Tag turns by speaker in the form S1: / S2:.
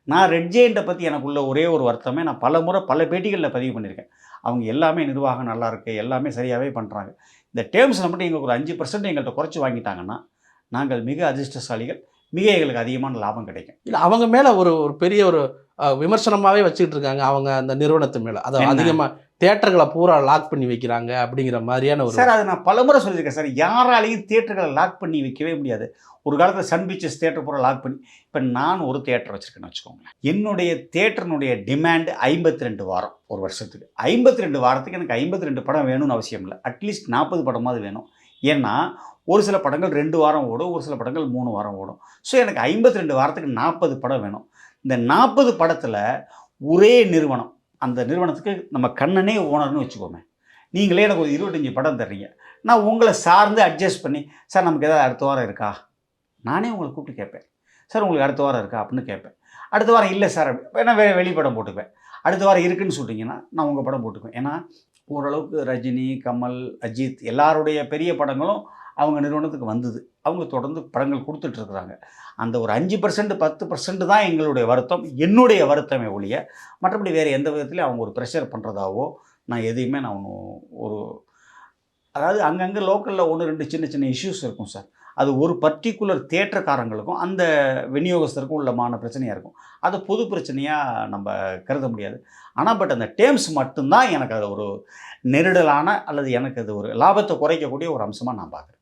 S1: நான் ரெட் ஜெயண்ட்டை பற்றி எனக்குள்ள ஒரே ஒரு வருத்தமே, நான் பல முறை பல பேட்டிகளில் பதிவு பண்ணியிருக்கேன். அவங்க எல்லாமே நிர்வாகம் நல்லா இருக்கு, எல்லாமே சரியாகவே பண்ணுறாங்க. இந்த டேர்ம்ஸில் மட்டும் எங்களுக்கு ஒரு 5% எங்கள்கிட்ட குறைச்சி வாங்கிட்டாங்கன்னா, நாங்கள் மிக அதிர்ஷ்டசாலிகள். மிக எங்களுக்கு அதிகமான லாபம் கிடைக்கும்.
S2: இல்ல அவங்க மேல ஒரு ஒரு பெரிய ஒரு விமர்சனமாவே வச்சுக்கிட்டு இருக்காங்க. அவங்க அந்த நிறுவனத்து மேல. அத
S1: என்ன?
S2: அதிகமா தியேட்டர்கள பூரா லாக் பண்ணி வைக்கிறாங்க அப்படிங்கிற மாரியான ஒரு
S1: சார், அது நான் பலமுறை சொல்லியிருக்கேன் சார். யாராலையும் தியேட்டர்களை லாக் பண்ணி வைக்கவே முடியாது. ஒரு காலத்தில சன் பிக்சர்ஸ் தியேட்டர் பூரா லாக் பண்ணி இப்ப நான் ஒரு தியேட்டர் வச்சிருக்கேன்னு வச்சுக்கோங்களேன். என்னுடைய தியேட்டரினுடைய டிமாண்ட் 52 வாரம் ஒரு வருஷத்துக்கு. 52 வாரத்துக்கு எனக்கு 52 படம் வேணும்னு அவசியம் இல்ல. அட்லீஸ்ட் 40 படமாவது வேணும். ஏன்னா, ஒரு சில படங்கள் 2 வாரம் ஓடும். ஒரு சில படங்கள் 3 வாரம் ஓடும். ஸோ எனக்கு 52 வாரத்துக்கு 40 படம் வேணும். இந்த 40 படத்தில ஒரே நிறுவனம். அந்த நிறுவனத்துக்கு நம்ம கண்ணனே ஓனர்ன்னு வச்சுக்கோங்க. நீங்களே எனக்கு ஒரு 25 படம் தர்றீங்க. நான் உங்கள சார்ந்து அட்ஜஸ்ட் பண்ணி, சார் நமக்கு ஏதாவது அடுத்த வாரம் இருக்கா? நானே உங்கள கூப்பிட்டு கேட்பேன். சார் உங்களுக்கு அடுத்த வாரம் இருக்கா? அப்படின்னு கேட்பேன். அடுத்த வாரம் இல்ல சார் வேணா வெளி படம் போட்டுக்குவேன். அடுத்த வாரம் இருக்குன்னு சொல்லிட்டீங்கன்னா, நான் உங்க படம் போட்டுக்குவேன். ஏன்னா, ஓரளவுக்கு ரஜினி, கமல், அஜித் எல்லாருடைய பெரிய படங்களும் அவங்க நிறுவனத்துக்கு வந்தது. அவங்க தொடர்ந்து படங்கள் குடுத்துட்ருக்குறாங்க. அந்த ஒரு 5% 10% தான் எங்களுடைய வருத்தம். என்னுடைய வருத்தமே ஒழிய, மற்றபடி வேறு எந்த விதத்திலயும் அவங்க ஒரு ப்ரெஷர் பண்ணுறதாவோ, நான் எதையுமே நான் ஒரு அதாவது அங்கங்கே லோக்கலில் 1, 2 சின்ன சின்ன இஷ்யூஸ் இருக்கும் சார். அது ஒரு பர்ட்டிகுலர் தியேட்டர்காரங்களுக்கும் அந்த விநியோகஸ்தருக்கும் உள்ளமான பிரச்சனையாக இருக்கும். அது பொது பிரச்சனையாக நம்ம கருத முடியாது. ஆனால் பட் அந்த டேர்ம்ஸ் மட்டும்தான் எனக்கு அது ஒரு நெருடலான அல்லது எனக்கு அது ஒரு லாபத்தை குறைக்கக்கூடிய ஒரு அம்சமாக நான் பார்க்குறேன்.